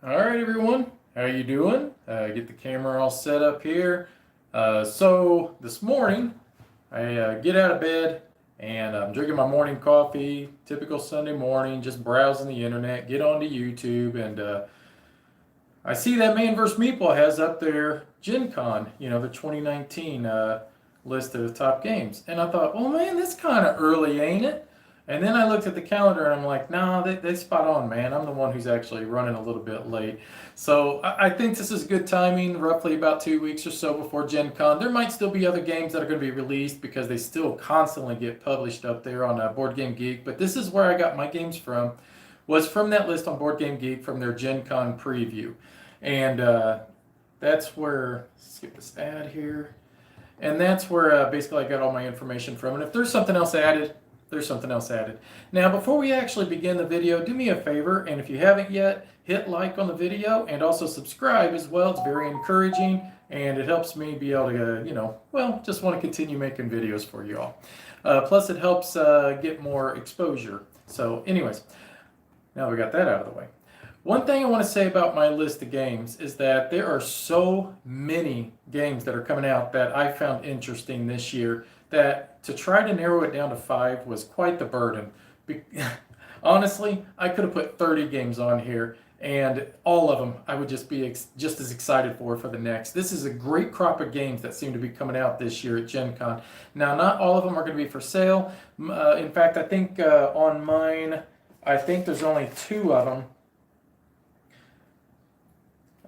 All right, everyone. How you doing? Get the camera all set up here. So this morning, I get out of bed and I'm drinking my morning coffee. Typical Sunday morning, just browsing the internet. Get onto YouTube and I see that Man vs. Meeple has up there Gen Con. The 2019 list of the top games. And I thought, well, man, that's kind of early, ain't it? And then I looked at the calendar and I'm like, nah, they spot on, man. I'm the one who's actually running a little bit late. So I think this is good timing, roughly about 2 weeks or so before Gen Con. There might still be other games that are going to be released because they still constantly get published up there on Board Game Geek. But this is where I got my games from, was from that list on Board Game Geek from their Gen Con preview. And that's where, skip this ad here. And that's where basically I got all my information from. And if there's something else added, there's something else added. Now, before we actually begin the video, do me a favor, and if you haven't yet, hit like on the video and also subscribe as well. It's very encouraging, and it helps me be able to, just want to continue making videos for you all. Plus, it helps get more exposure. So, anyways, now we got that out of the way. One thing I want to say about my list of games is that there are so many games that are coming out that I found interesting this year that to try to narrow it down to 5 was quite the burden. Honestly, I could have put 30 games on here and all of them I would just be just as excited for the next. This is a great crop of games that seem to be coming out this year at Gen Con. Now, not all of them are going to be for sale. In fact, I think on mine, I think there's only 2 of them.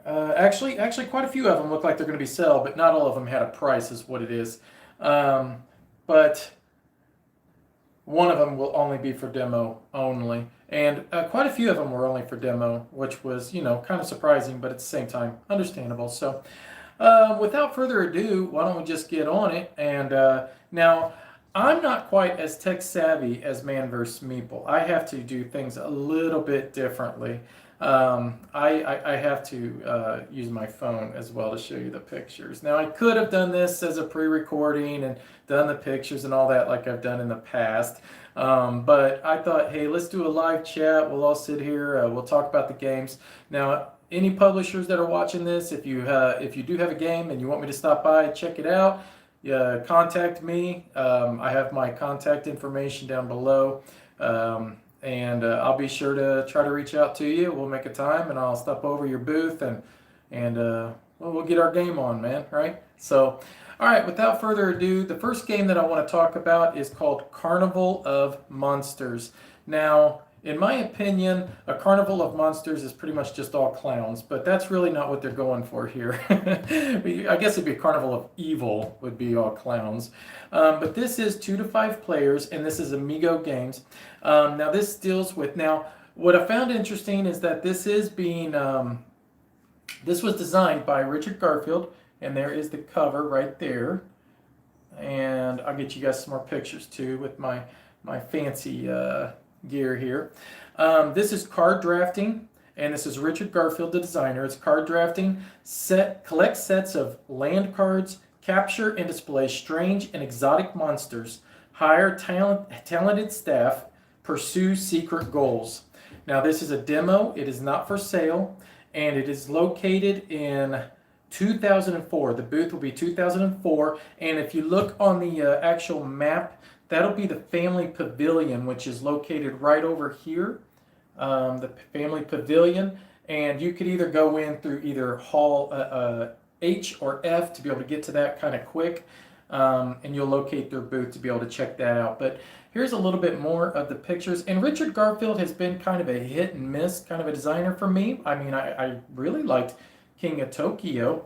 Actually, quite a few of them look like they're going to be sale, but not all of them had a price, is what it is. But one of them will only be for demo only, and quite a few of them were only for demo, which was, kind of surprising, but at the same time, understandable. So, without further ado, why don't we just get on it? And now, I'm not quite as tech savvy as Man vs. Meeple. I have to do things a little bit differently. I have to use my phone as well to show you the pictures. Now, I could have done this as a pre-recording and done the pictures and all that like I've done in the past. But I thought, hey, let's do a live chat. We'll all sit here. We'll talk about the games. Now, any publishers that are watching this, if you do have a game and you want me to stop by, check it out, contact me. I have my contact information down below. And I'll be sure to try to reach out to you. We'll make a time, and I'll stop over your booth, and we'll get our game on, man, right? So, all right, without further ado, the first game that I want to talk about is called Carnival of Monsters. Now, in my opinion, a Carnival of Monsters is pretty much just all clowns, but that's really not what they're going for here. I guess it'd be a Carnival of Evil would be all clowns. But this is 2 to 5 players, and this is Amigo Games. Now, this deals with, what I found interesting is that this is being, this was designed by Richard Garfield, and there is the cover right there. And I'll get you guys some more pictures too with my fancy gear here. This is card drafting, and this is Richard Garfield, the designer. It's card drafting. Collect sets of land cards, capture and display strange and exotic monsters, hire talented staff, pursue secret goals. Now, this is a demo. It is not for sale, and it is located in 2004. The booth will be 2004, and if you look on the actual map, that'll be the Family Pavilion, which is located right over here, the Family Pavilion, and you could either go in through either Hall H or F to be able to get to that kind of quick, and you'll locate their booth to be able to check that out. But here's a little bit more of the pictures, and Richard Garfield has been kind of a hit and miss kind of a designer for me. I mean, I really liked King of Tokyo.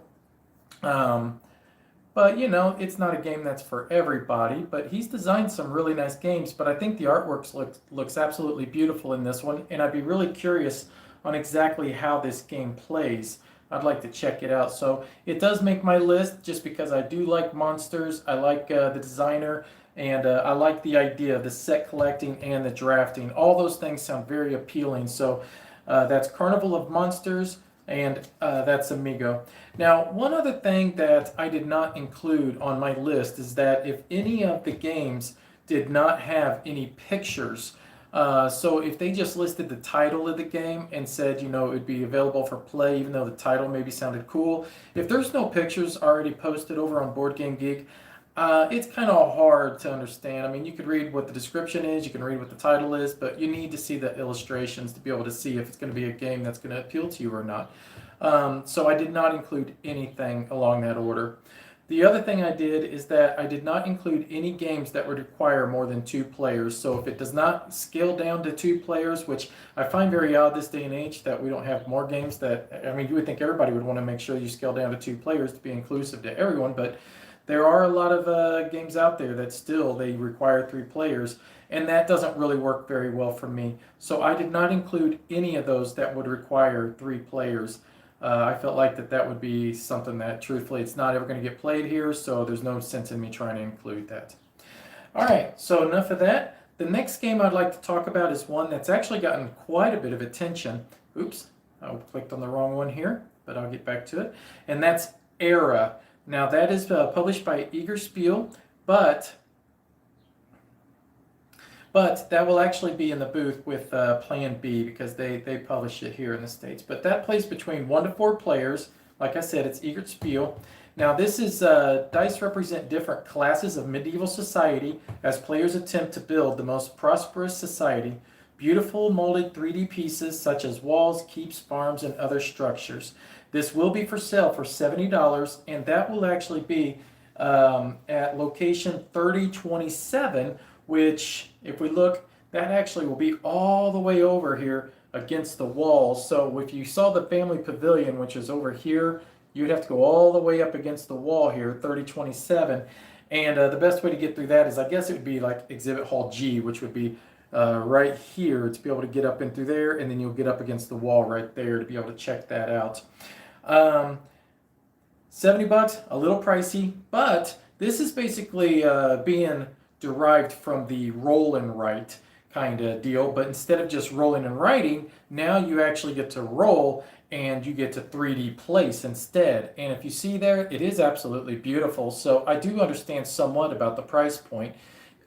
But, it's not a game that's for everybody, but he's designed some really nice games, but I think the artwork looks absolutely beautiful in this one, and I'd be really curious on exactly how this game plays. I'd like to check it out. So it does make my list just because I do like monsters, I like the designer, and I like the idea of the set collecting and the drafting. All those things sound very appealing. So that's Carnival of Monsters, and that's Amigo. Now, one other thing that I did not include on my list is that if any of the games did not have any pictures, So if they just listed the title of the game and said, it would be available for play, even though the title maybe sounded cool, if there's no pictures already posted over on Board Game Geek, it's kind of hard to understand. I mean, you could read what the description is, you can read what the title is, but you need to see the illustrations to be able to see if it's going to be a game that's going to appeal to you or not. So I did not include anything along that order. The other thing I did is that I did not include any games that would require more than 2 players. So if it does not scale down to 2 players, which I find very odd this day and age that we don't have more games that, I mean, you would think everybody would want to make sure you scale down to 2 players to be inclusive to everyone, but there are a lot of games out there that still they require 3 players, and that doesn't really work very well for me. So I did not include any of those that would require 3 players. I felt like that would be something that, truthfully, it's not ever going to get played here, so there's no sense in me trying to include that. All right, so enough of that. The next game I'd like to talk about is one that's actually gotten quite a bit of attention. Oops, I clicked on the wrong one here, but I'll get back to it. And that's Era. Now, that is published by Eager Spiel, but that will actually be in the booth with Plan B because they publish it here in the States. But that plays between 1 to 4 players. Like I said, it's Eager Spiel. Now, this is dice represent different classes of medieval society as players attempt to build the most prosperous society. Beautiful molded 3D pieces such as walls, keeps, farms, and other structures. This will be for sale for $70, and that will actually be at location 3027, which, if we look, that actually will be all the way over here against the wall. So if you saw the family pavilion, which is over here, you'd have to go all the way up against the wall here, 3027. And the best way to get through that is, I guess it would be like Exhibit Hall G, which would be right here to be able to get up in through there, and then you'll get up against the wall right there to be able to check that out. $70, a little pricey, but this is basically being derived from the roll and write kind of deal, but instead of just rolling and writing, now you actually get to roll and you get to 3D place instead. And if you see there, it is absolutely beautiful. So I do understand somewhat about the price point.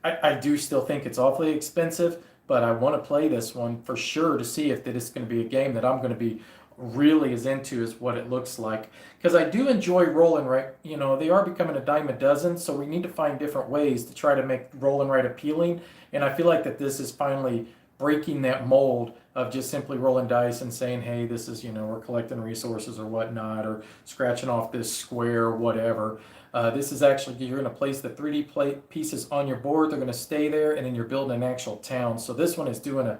I do still think it's awfully expensive, but I want to play this one for sure to see if that is going to be a game that I'm going to be really as into as what it looks like, because I do enjoy roll and write. They are becoming a dime a dozen, so we need to find different ways to try to make roll and write appealing, and I feel like that this is finally breaking that mold of just simply rolling dice and saying, hey, this is, we're collecting resources or whatnot, or scratching off this square or whatever. This is actually, you're going to place the 3D pieces on your board, they're going to stay there, and then you're building an actual town. So this one is doing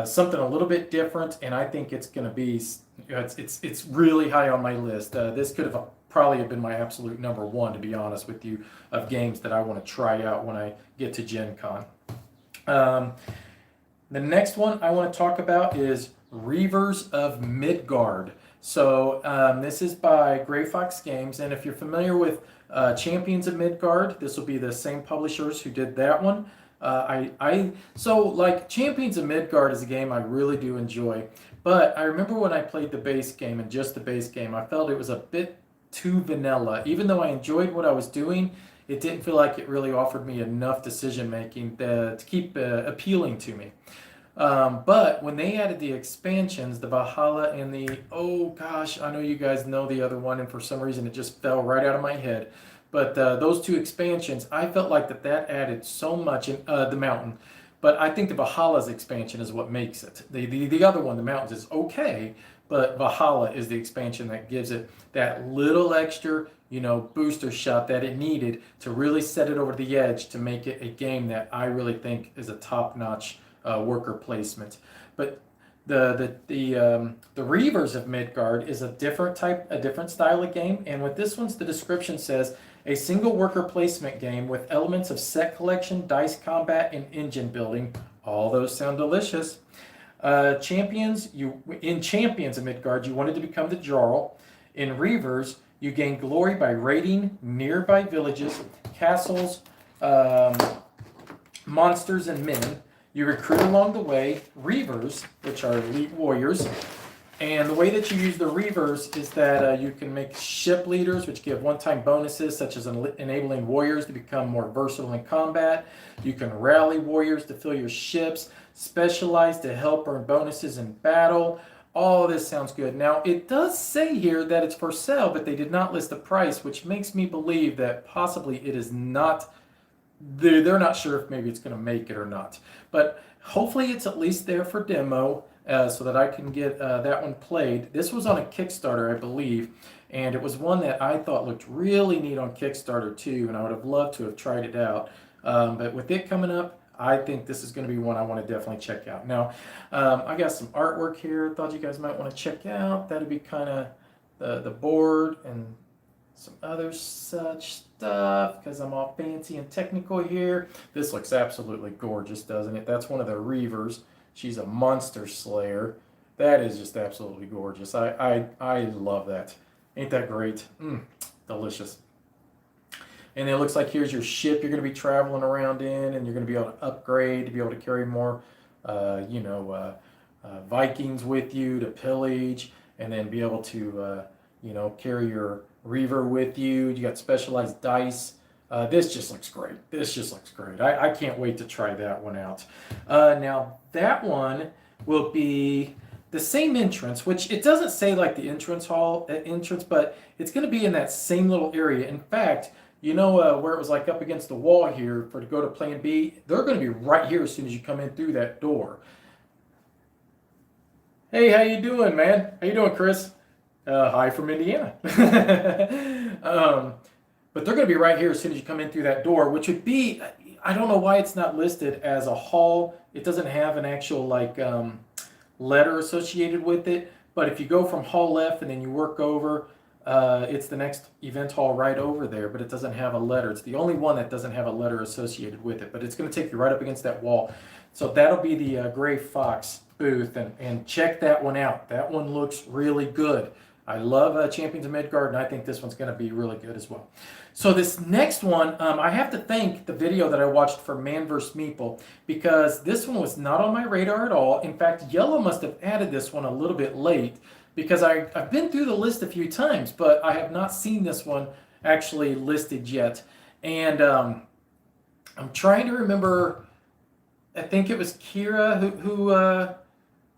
something a little bit different, and I think it's going to be, it's really high on my list. This could have probably have been my absolute number 1, to be honest with you, of games that I want to try out when I get to Gen Con. The next one I want to talk about is Reavers of Midgard. So this is by Gray Fox Games, and if you're familiar with Champions of Midgard, this will be the same publishers who did that one. So like Champions of Midgard is a game I really do enjoy, but I remember when I played the base game and just the base game, I felt it was a bit too vanilla. Even though I enjoyed what I was doing, it didn't feel like it really offered me enough decision making to keep appealing to me. But when they added the expansions, the Valhalla and the, oh gosh, I know you guys know the other one, and for some reason it just fell right out of my head. But those 2 expansions, I felt like that added so much in the mountain. But I think the Valhalla's expansion is what makes it. The other one, the mountains, is okay, but Valhalla is the expansion that gives it that little extra, booster shot that it needed to really set it over the edge to make it a game that I really think is a top-notch worker placement. But the Reavers of Midgard is a different style of game, and with this one's, the description says, a single worker placement game with elements of set collection, dice combat, and engine building. All those sound delicious. In Champions of Midgard, you wanted to become the Jarl. In Reavers, you gain glory by raiding nearby villages, castles, monsters, and men. You recruit along the way Reavers, which are elite warriors. And the way that you use the Reavers is that you can make ship leaders, which give one-time bonuses, such as enabling warriors to become more versatile in combat. You can rally warriors to fill your ships. specialized to help earn bonuses in battle. All this sounds good. Now, it does say here that it's for sale, but they did not list the price, which makes me believe that possibly it is not, they're not sure if maybe it's going to make it or not. But hopefully it's at least there for demo so that I can get that one played. This was on a Kickstarter, I believe, and it was one that I thought looked really neat on Kickstarter too, and I would have loved to have tried it out. But with it coming up, I think this is going to be one I want to definitely check out. Now, I got some artwork here. Thought you guys might want to check out. That'd be kind of the board and some other such stuff because I'm all fancy and technical here. This looks absolutely gorgeous, doesn't it? That's one of the Reavers. She's a monster slayer. That is just absolutely gorgeous. I love that. Ain't that great? Delicious. And it looks like here's your ship you're going to be traveling around in, and you're going to be able to upgrade to be able to carry more, Vikings with you to pillage, and then be able to, carry your Reaver with you. You got specialized dice. This just looks great. This just looks great. I can't wait to try that one out. Now, that one will be the same entrance, which it doesn't say like the entrance, but it's going to be in that same little area. In fact, where it was like up against the wall here to go to Plan B, they're going to be right here as soon as you come in through that door. Hey, how you doing, man? How you doing, Chris? Hi from Indiana. But they're going to be right here as soon as you come in through that door, which would be, I don't know why it's not listed as a hall. It doesn't have an actual letter associated with it. But if you go from hall F and then you work over, it's the next event hall right over there, but it doesn't have a letter. It's the only one that doesn't have a letter associated with it, but it's going to take you right up against that wall. So that'll be the Gray Fox booth, and check that one out. That one looks really good. I love Champions of Midgard, and I think this one's going to be really good as well. So this next one, I have to thank the video that I watched for Man vs. Meeple, because this one was not on my radar at all. In fact, Yellow must have added this one a little bit late, because I've been through the list a few times, but I have not seen this one actually listed yet. And I'm trying to remember, I think it was Kira who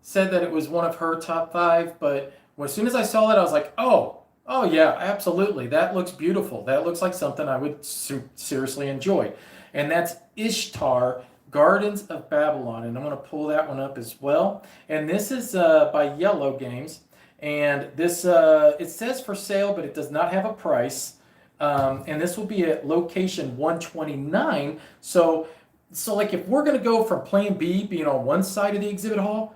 said that it was one of her top 5, but as soon as I saw that, I was like, oh yeah, absolutely. That looks beautiful. That looks like something I would seriously enjoy. And that's Ishtar, Gardens of Babylon. And I'm going to pull that one up as well. And this is by Yellow Games. And this, it says for sale, but it does not have a price. And this will be at location 129. So like if we're going to go from Plan B being on one side of the exhibit hall,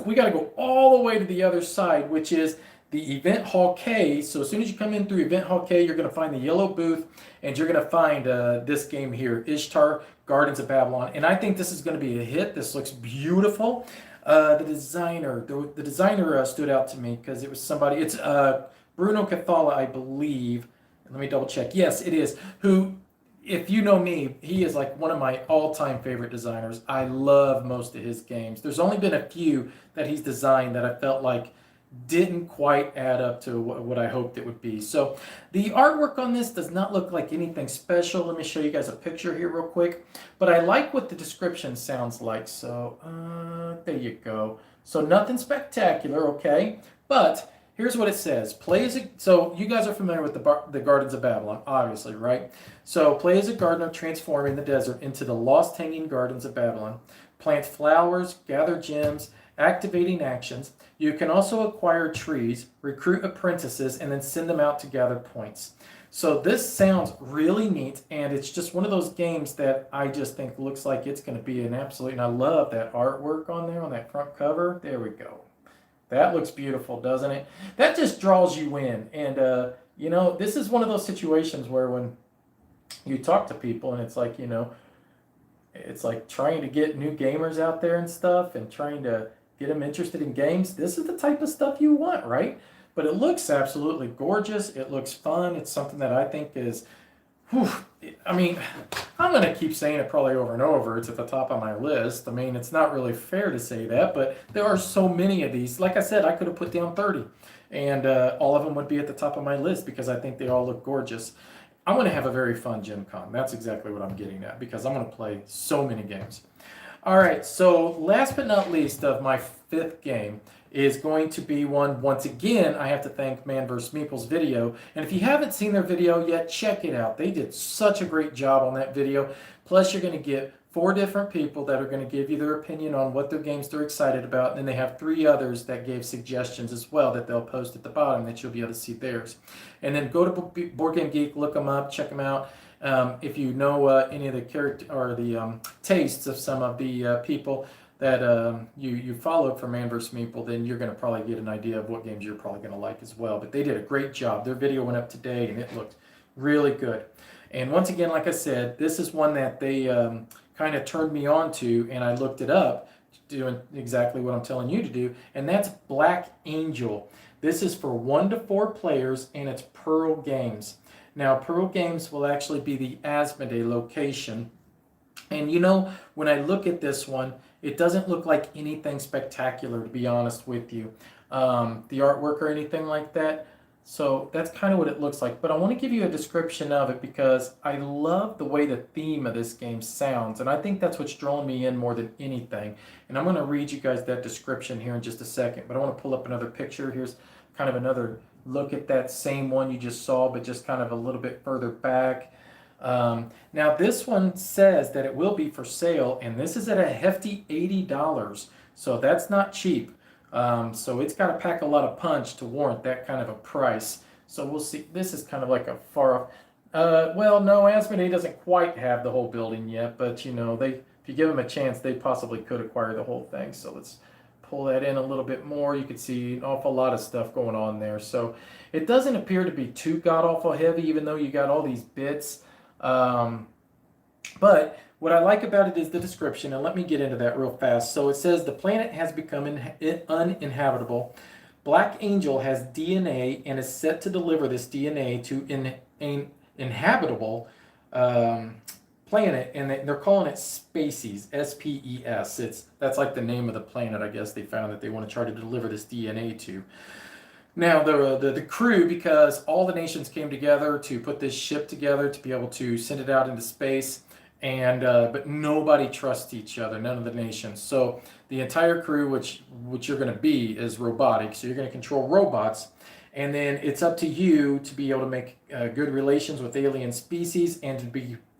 we got to go all the way to the other side, which is the Event Hall K. So as soon as you come in through Event Hall K, you're going to find the yellow booth, and you're going to find this game here, Ishtar, Gardens of Babylon. And I think this is going to be a hit. This looks beautiful. The designer stood out to me because it was somebody, it's Bruno Cathala, I believe. Let me double check. Yes, it is. Who, if you know me, he is like one of my all-time favorite designers. I love most of his games. There's only been a few that he's designed that I felt like didn't quite add up to what I hoped it would be. So the artwork on this does not look like anything special. Let me show you guys a picture here real quick. But I like what the description sounds like. So there you go. So nothing spectacular, okay? But here's what it says. So you guys are familiar with the Gardens of Babylon, obviously, right? So play as a gardener transforming the desert into the lost hanging gardens of Babylon. Plant flowers, gather gems, activating actions. You can also acquire trees, recruit apprentices, and then send them out to gather points. So this sounds really neat, and it's just one of those games that I just think looks like it's going to be an absolute, and I love that artwork on there, on that front cover. There we go. That looks beautiful, doesn't it? That just draws you in. And, this is one of those situations where when you talk to people and it's like, it's like trying to get new gamers out there and stuff and trying to get them interested in games. This is the type of stuff you want, right? But it looks absolutely gorgeous. It looks fun. It's something that I think is, I'm going to keep saying it probably over and over. It's at the top of my list. I mean, it's not really fair to say that, but there are so many of these. Like I said, I could have put down 30, and all of them would be at the top of my list because I think they all look gorgeous. I'm going to have a very fun Gen Con. That's exactly what I'm getting at because I'm going to play so many games. All right, so last but not least of my fifth game is going to be one, once again, I have to thank Man vs. Meeple's video. And if you haven't seen their video yet, check it out. They did such a great job on that video. Plus, you're going to get 4 different people that are going to give you their opinion on what their games they're excited about. And then they have 3 others that gave suggestions as well that they'll post at the bottom that you'll be able to see theirs. And then go to Board Game Geek, look them up, check them out. If you know any of the character or the tastes of some of the people that you followed from Man vs. Meeple, then you're going to probably get an idea of what games you're probably going to like as well. But they did a great job. Their video went up today, and it looked really good. And once again, like I said, this is one that they kind of turned me on to, and I looked it up, doing exactly what I'm telling you to do, and that's Black Angel. This is for 1 to 4 players, and it's Pearl Games. Now, Pearl Games will actually be the Asmodee location. And you know, when I look at this one, it doesn't look like anything spectacular, to be honest with you. The artwork or anything like that. So that's kind of what it looks like. But I want to give you a description of it because I love the way the theme of this game sounds. And I think that's what's drawn me in more than anything. And I'm going to read you guys that description here in just a second. But I want to pull up another picture. Here's kind of another look at that same one you just saw, but just kind of a little bit further back. Now this one says that it will be for sale, and this is at a hefty $80. So that's not cheap. So it's got to pack a lot of punch to warrant that kind of a price. So we'll see. This is kind of like a far off. Well, no, Asmodee doesn't quite have the whole building yet, but you know, if you give them a chance, they possibly could acquire the whole thing. So let's pull that in a little bit more. You can see an awful lot of stuff going on there. So it doesn't appear to be too god-awful heavy, even though you got all these bits. But what I like about it is the description, and let me get into that real fast. So it says the planet has become uninhabitable. Black Angel has DNA and is set to deliver this DNA to an inhabitable planet, and they're calling it Species, S-P-E-S. That's like the name of the planet, I guess they found that they want to try to deliver this DNA to. Now, the crew, because all the nations came together to put this ship together to be able to send it out into space, and but nobody trusts each other, none of the nations. So the entire crew, which you're going to be, is robotic. So you're going to control robots, and then it's up to you to be able to make good relations with alien species and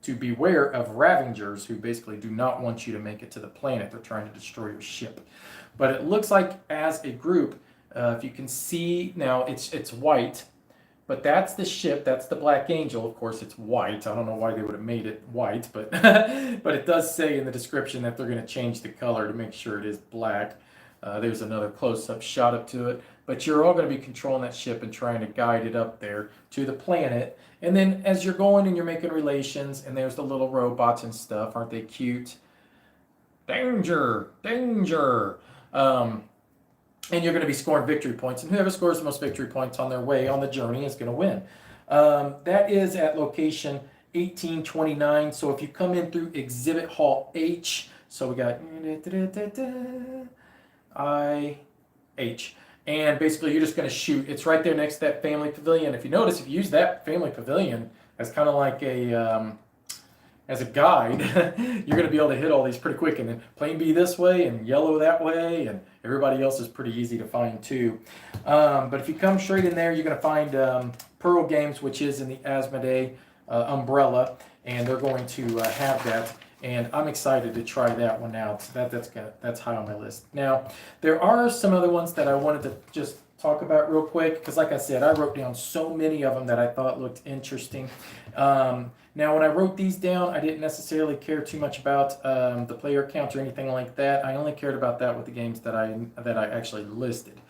to beware of Ravengers, who basically do not want you to make it to the planet. They're trying to destroy your ship. But it looks like as a group, if you can see now, it's white, but that's the ship. That's the Black Angel. Of course, it's white. I don't know why they would have made it white, but but it does say in the description that they're going to change the color to make sure it is black. There's another close-up shot up to it. But you're all going to be controlling that ship and trying to guide it up there to the planet. And then as you're going and you're making relations, and there's the little robots and stuff. Aren't they cute? Danger! Danger! And you're going to be scoring victory points. And whoever scores the most victory points on their way on the journey is going to win. That is at location 1829. So if you come in through Exhibit Hall H, so we got I-H. And basically you're just going to shoot. It's right there next to that family pavilion. If you notice, if you use that family pavilion as kind of like as a guide, you're going to be able to hit all these pretty quick. And then plane B this way and yellow that way, and everybody else is pretty easy to find too. But if you come straight in there, you're going to find Pearl Games, which is in the Asmodee umbrella, and they're going to have that. And I'm excited to try that one out. So that's high on my list. Now, there are some other ones that I wanted to just talk about real quick, because like I said, I wrote down so many of them that I thought looked interesting. Now, when I wrote these down, I didn't necessarily care too much about the player count or anything like that. I only cared about that with the games that I actually listed.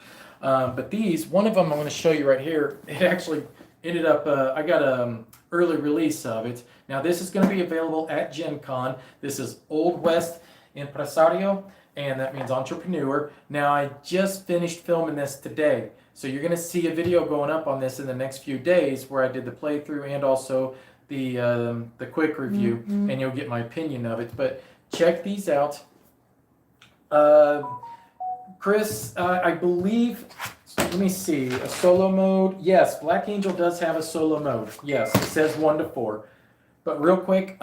But these, one of them I'm going to show you right here, it actually ended up, I got an early release of it. Now, this is going to be available at Gen Con. This is Old West Impresario, and that means entrepreneur. Now, I just finished filming this today. So you're going to see a video going up on this in the next few days where I did the playthrough and also the quick review, and you'll get my opinion of it. But check these out. Chris, I believe, let me see, a solo mode. Yes, Black Angel does have a solo mode. Yes, it says 1 to 4. But real quick,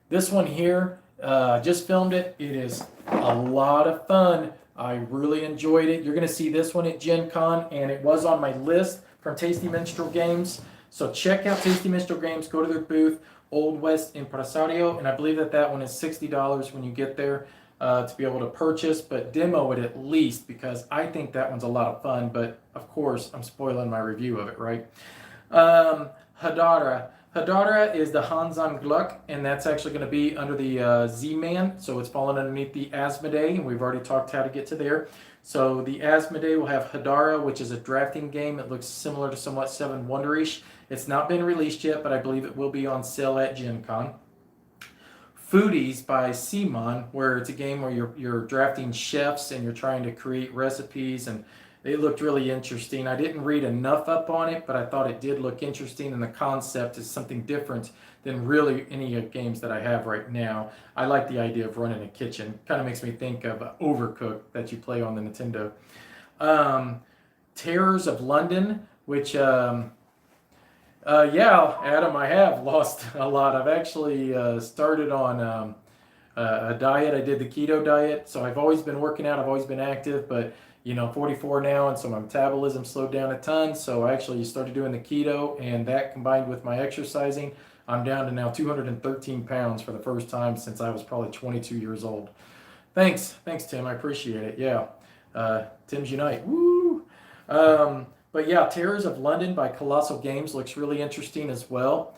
this one here, Just filmed it. It is a lot of fun. I really enjoyed it. You're going to see this one at Gen Con, and it was on my list from Tasty Minstrel Games. So check out Tasty Minstrel Games. Go to their booth, Old West Impresario, and I believe that one is $60 when you get there to be able to purchase, but demo it at least because I think that one's a lot of fun. But of course, I'm spoiling my review of it, right? Hadara. Hadara is the Hansan Gluck, and that's actually going to be under the Z-Man, so it's falling underneath the Asmodee, and we've already talked how to get to there. So the Asmodee will have Hadara, which is a drafting game. It looks similar to somewhat Seven Wonderish. It's not been released yet, but I believe it will be on sale at Gen Con. Foodies by Simon, where it's a game where you're drafting chefs and you're trying to create recipes, and it looked really interesting. I didn't read enough up on it, but I thought it did look interesting, and the concept is something different than really any games that I have right now. I like the idea of running a kitchen. Kind of makes me think of Overcooked that you play on the Nintendo. Terrors of London, which yeah, Adam, I have lost a lot. I've actually started on a diet. I did the keto diet, so I've always been working out. I've always been active, but 44 now, and so my metabolism slowed down a ton. So I actually started doing the keto, and that combined with my exercising, I'm down to now 213 pounds for the first time since I was probably 22 years old. Thanks, Tim. I appreciate it. Yeah, Tim's Unite. Woo! But yeah, Terrors of London by Colossal Games looks really interesting as well.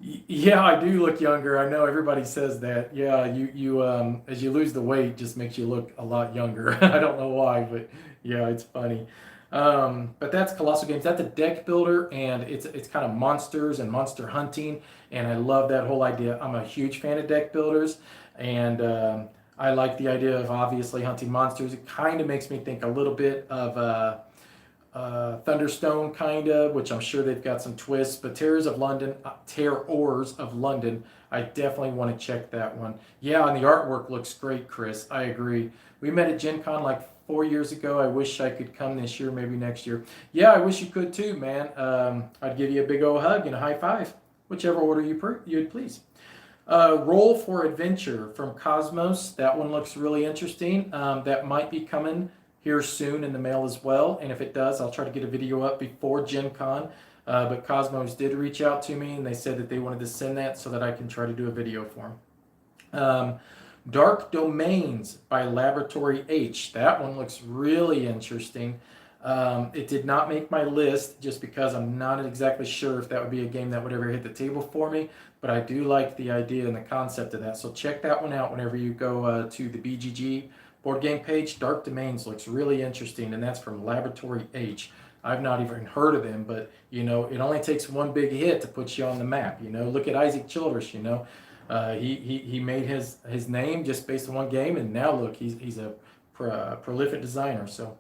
Yeah, I do look younger. I know everybody says that. Yeah, you as you lose the weight, just makes you look a lot younger. I don't know why, but yeah, it's funny. But that's Colossal Games. That's a deck builder, and it's kind of monsters and monster hunting, and I love that whole idea. I'm a huge fan of deck builders, and I like the idea of obviously hunting monsters. It kind of makes me think a little bit of Thunderstone, kind of, which I'm sure they've got some twists. But Terrors of London, I definitely want to check that one. Yeah, and the artwork looks great, Chris. I agree. We met at Gen Con like 4 years ago. I wish I could come this year, maybe next year. Yeah, I wish you could too, man. I'd give you a big old hug and a high five, whichever order you'd please. Roll for Adventure from Cosmos. That one looks really interesting. That might be coming here soon in the mail as well, and if it does, I'll try to get a video up before Gen Con. But Cosmos did reach out to me, and they said that they wanted to send that so that I can try to do a video for them. Dark Domains by Laboratory H. That one looks really interesting. It did not make my list just because I'm not exactly sure if that would be a game that would ever hit the table for me, but I do like the idea and the concept of that. So check that one out whenever you go to the BGG board game page. Dark Domains looks really interesting, and that's from Laboratory H. I've not even heard of them, but it only takes one big hit to put you on the map. Look at Isaac Childress. He made his name just based on one game, and now look, he's a prolific designer. So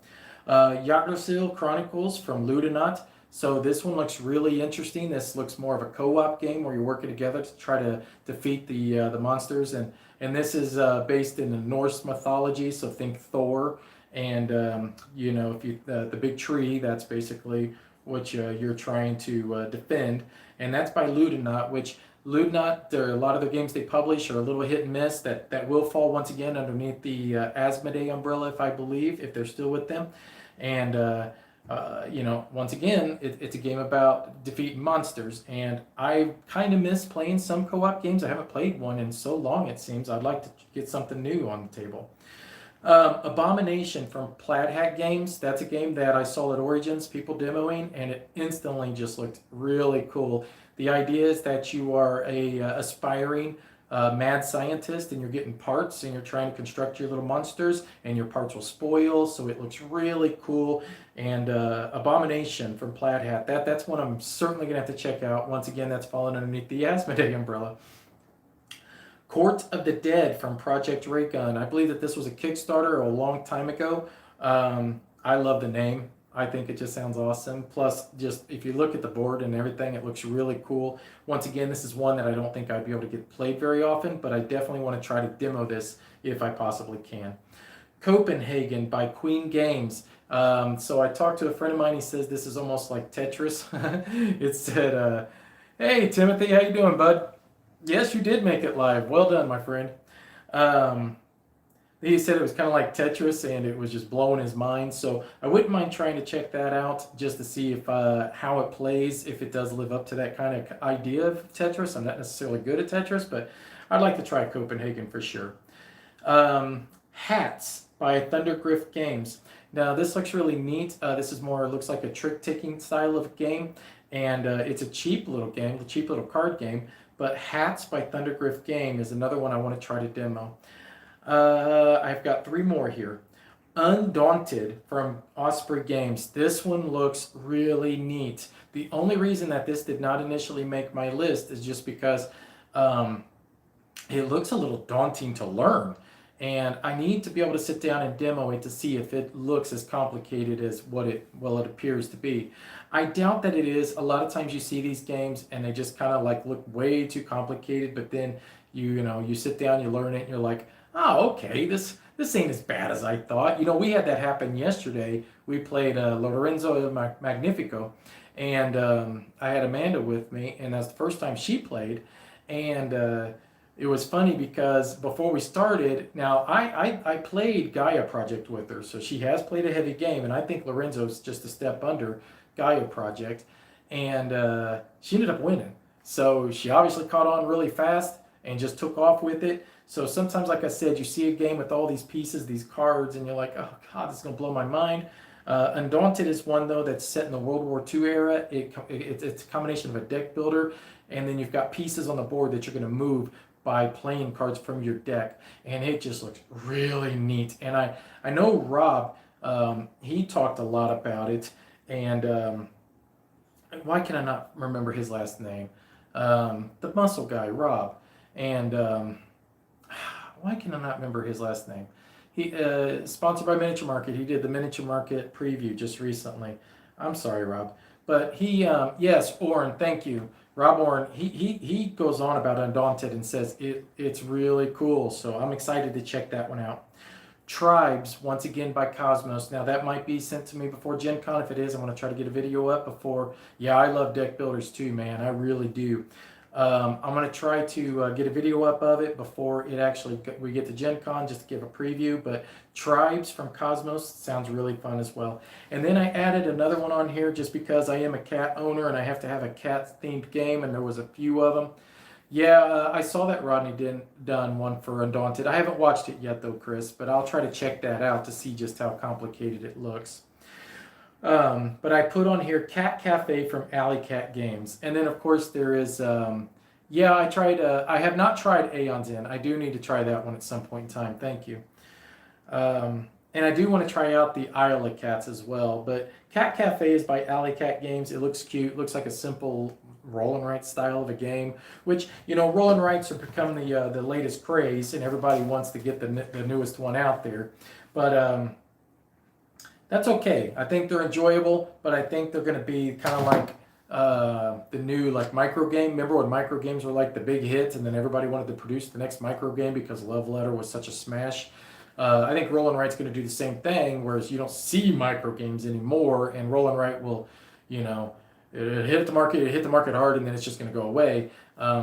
Yggdrasil Chronicles from Ludonaut. So this one looks really interesting. This looks more of a co-op game where you're working together to try to defeat the monsters, and this is based in the Norse mythology. So think Thor, and if you the big tree, that's basically what you're trying to defend, and that's by Ludonaut. Which Ludonaut, a lot of the games they publish are a little hit and miss. That will fall once again underneath the Asmodee umbrella, if they're still with them, and. Once again, it's a game about defeating monsters, and I kind of miss playing some co-op games. I haven't played one in so long, it seems. I'd like to get something new on the table. Abomination from Plaid Hat Games. That's a game that I saw at Origins, people demoing, and it instantly just looked really cool. The idea is that you are a aspiring mad scientist, and you're getting parts, and you're trying to construct your little monsters, and your parts will spoil, so it looks really cool. And Abomination from Plaid Hat, that's one I'm certainly going to have to check out. Once again, that's falling underneath the Asmodee umbrella. Court of the Dead from Project Raygun. I believe that this was a Kickstarter a long time ago. I love the name. I think it just sounds awesome. Plus, just if you look at the board and everything, it looks really cool. Once again, this is one that I don't think I'd be able to get played very often, but I definitely want to try to demo this if I possibly can. Copenhagen by Queen Games. So I talked to a friend of mine. He says this is almost like Tetris. It said, "Hey Timothy, how you doing, bud? Yes, you did make it live. Well done, my friend." Um, he said it was kind of like Tetris, and it was just blowing his mind. So I wouldn't mind trying to check that out just to see if how it plays, if it does live up to that kind of idea of Tetris. I'm not necessarily good at Tetris, but I'd like to try Copenhagen for sure. Hats by Thundergrift Games. Now this looks really neat. This is more looks like a trick taking style of game, and it's a cheap little game, a cheap little card game. But Hats by Thundergrift Game is another one I want to try to demo. I've got three more here. Undaunted from Osprey Games. This one looks really neat. The only reason that this did not initially make my list is just because um, it looks a little daunting to learn. And I need to be able to sit down and demo it to see if it looks as complicated as it appears to be. I doubt that it is. A lot of times you see these games and they just kind of like look way too complicated, but then you sit down, you learn it, and you're like, oh, okay, this ain't as bad as I thought. We had that happen yesterday. We played Lorenzo Magnifico, and I had Amanda with me, and that's the first time she played, and it was funny because before we started, now I played Gaia Project with her, so she has played a heavy game, and I think Lorenzo's just a step under Gaia Project, and she ended up winning. So she obviously caught on really fast and just took off with it. So sometimes, like I said, you see a game with all these pieces, these cards, and you're like, oh God, this is going to blow my mind. Undaunted is one, though, that's set in the World War II era. It's a combination of a deck builder, and then you've got pieces on the board that you're going to move by playing cards from your deck. And it just looks really neat. And I know Rob, he talked a lot about it. And why can I not remember his last name? The muscle guy, Rob. And why can I not remember his last name? He sponsored by Miniature Market. He did the Miniature Market preview just recently. I'm sorry, Rob, but he yes, Orrin. Thank you, Rob Orrin. He goes on about Undaunted and says it's really cool. So I'm excited to check that one out. Tribes, once again by Cosmos. Now that might be sent to me before Gen Con. If it is, I'm going to try to get a video up before. Yeah, I love deck builders too, man. I really do. I'm going to try to get a video up of it before we get to Gen Con, just to give a preview. But Tribes from Cosmos sounds really fun as well. And then I added another one on here just because I am a cat owner and I have to have a cat themed game, and there was a few of them. Yeah, I saw that Rodney done one for Undaunted. I haven't watched it yet though, Chris, but I'll try to check that out to see just how complicated it looks. But I put on here Cat Cafe from Alley Cat Games. And then, of course, there is, I have not tried Aeon's Inn. I do need to try that one at some point in time. Thank you. And I do want to try out the Isle of Cats as well. But Cat Cafe is by Alley Cat Games. It looks cute. Looks like a simple roll and write style of a game, which, roll and writes are becoming the latest craze, and everybody wants to get the newest one out there. But that's okay. I think they're enjoyable, but I think they're going to be kind of like the new micro game. Remember when micro games were like the big hit, and then everybody wanted to produce the next micro game because Love Letter was such a smash. I think Roll and Write's going to do the same thing, whereas you don't see micro games anymore, and Roll and Write will, it hit the market hard, and then it's just going to go away.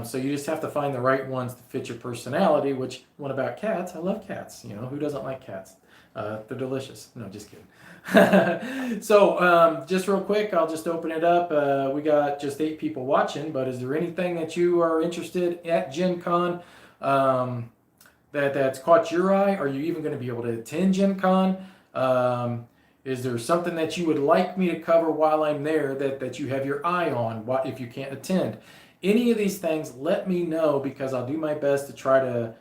So you just have to find the right ones to fit your personality. Which one about cats? I love cats. Who doesn't like cats? They're delicious. No, just kidding. So just real quick, I'll just open it up. We got just 8 people watching, but is there anything that you are interested at Gen Con that's caught your eye? Are you even going to be able to attend Gen Con? Is there something that you would like me to cover while I'm there that you have your eye on if you can't attend? Any of these things, let me know, because I'll do my best to try to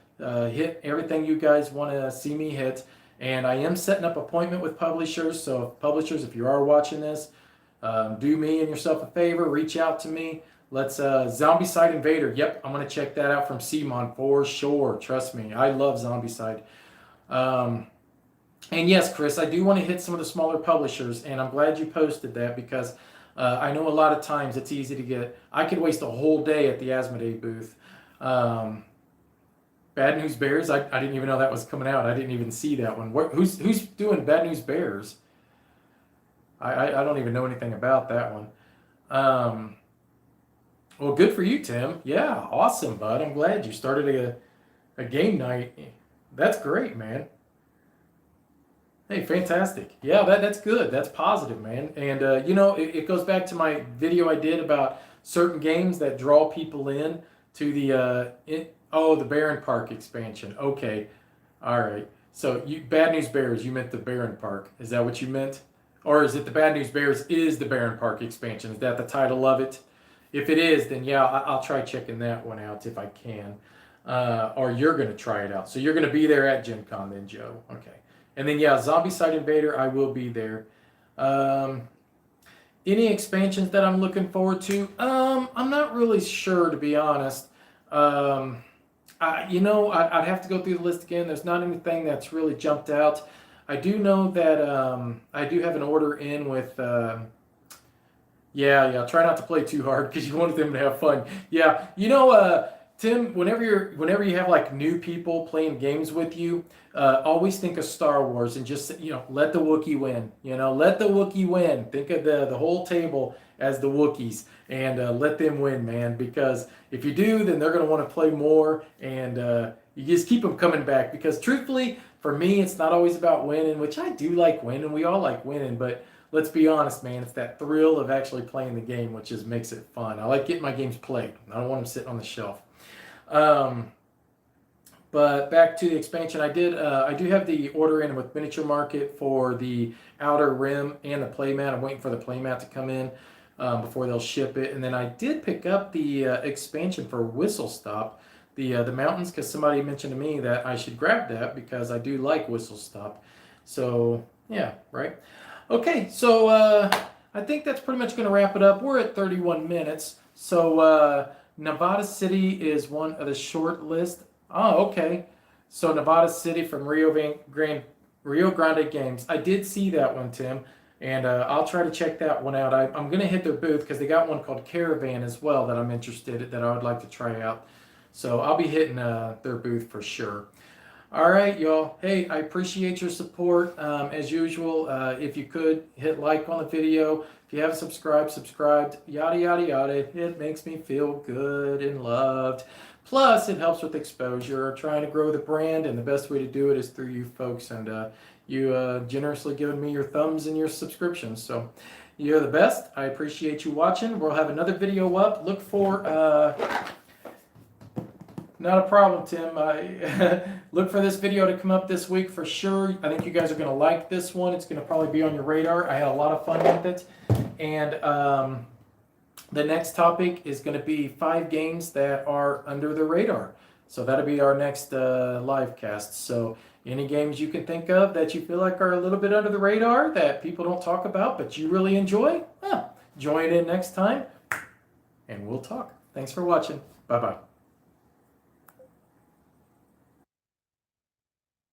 hit everything you guys want to see me hit. And I am setting up appointment with publishers. So publishers, if you are watching this, do me and yourself a favor, reach out to me. Let's Zombicide Invader. Yep, I'm going to check that out from Simon for sure. Trust me, I love Zombicide. And yes, Chris, I do want to hit some of the smaller publishers, and I'm glad you posted that, because I know a lot of times it's easy to get. I could waste a whole day at the Asmodee booth. Bad News Bears, I didn't even know that was coming out. I didn't even see that one. Who's doing Bad News Bears? I don't even know anything about that one. Well, good for you, Tim. Yeah, awesome, bud. I'm glad you started a game night That's great, man. Hey, fantastic. Yeah, that's good. That's positive, man. And, it goes back to my video I did about certain games that draw people in to the Barron Park expansion. Okay. All right. So, Bad News Bears, you meant the Barron Park. Is that what you meant? Or is it the Bad News Bears is the Barron Park expansion? Is that the title of it? If it is, then yeah, I'll try checking that one out if I can. Or you're going to try it out. So you're going to be there at Gen Con then, Joe. Okay. And then, yeah, Zombie Side Invader, I will be there. Um, any expansions that I'm looking forward to? I'm not really sure, to be honest. I'd have to go through the list again. There's not anything that's really jumped out. I do know that I do have an order in with. Yeah. Try not to play too hard because you want them to have fun. Yeah, Tim. Whenever you have like new people playing games with you, always think of Star Wars and just let the Wookiee win. Let the Wookiee win. Think of the whole table as the Wookiees and let them win, man. Because if you do, then they're gonna want to play more, and you just keep them coming back. Because truthfully, for me, it's not always about winning, which I do like winning. We all like winning, but let's be honest, man. It's that thrill of actually playing the game, which just makes it fun. I like getting my games played. I don't want them sitting on the shelf. But back to the expansion, I do have the order in with Miniature Market for the Outer Rim and the playmat. I'm waiting for the playmat to come in before they'll ship it. And then I did pick up the expansion for Whistle Stop, the mountains, because somebody mentioned to me that I should grab that because I do like Whistle Stop. So yeah, right. Okay, so I think that's pretty much going to wrap it up. We're at 31 minutes. So Nevada City is one of the short list. Oh, okay. So Nevada City from Rio Grande Games. I did see that one, Tim, and I'll try to check that one out. I'm going to hit their booth because they got one called Caravan as well that I'm interested in, that I would like to try out. So I'll be hitting their booth for sure. All right, y'all. Hey, I appreciate your support. As usual, if you could, hit like on the video. If you haven't subscribed, yada, yada, yada. It makes me feel good and loved. Plus, it helps with exposure, trying to grow the brand, and the best way to do it is through you folks, and you generously giving me your thumbs and your subscriptions. So you're the best. I appreciate you watching. We'll have another video up. Look for... Not a problem, Tim. Look for this video to come up this week for sure. I think you guys are going to like this one. It's going to probably be on your radar. I had a lot of fun with it. And the next topic is going to be 5 games that are under the radar. So that'll be our next live cast. So any games you can think of that you feel like are a little bit under the radar that people don't talk about but you really enjoy, well, join in next time and we'll talk. Thanks for watching. Bye-bye.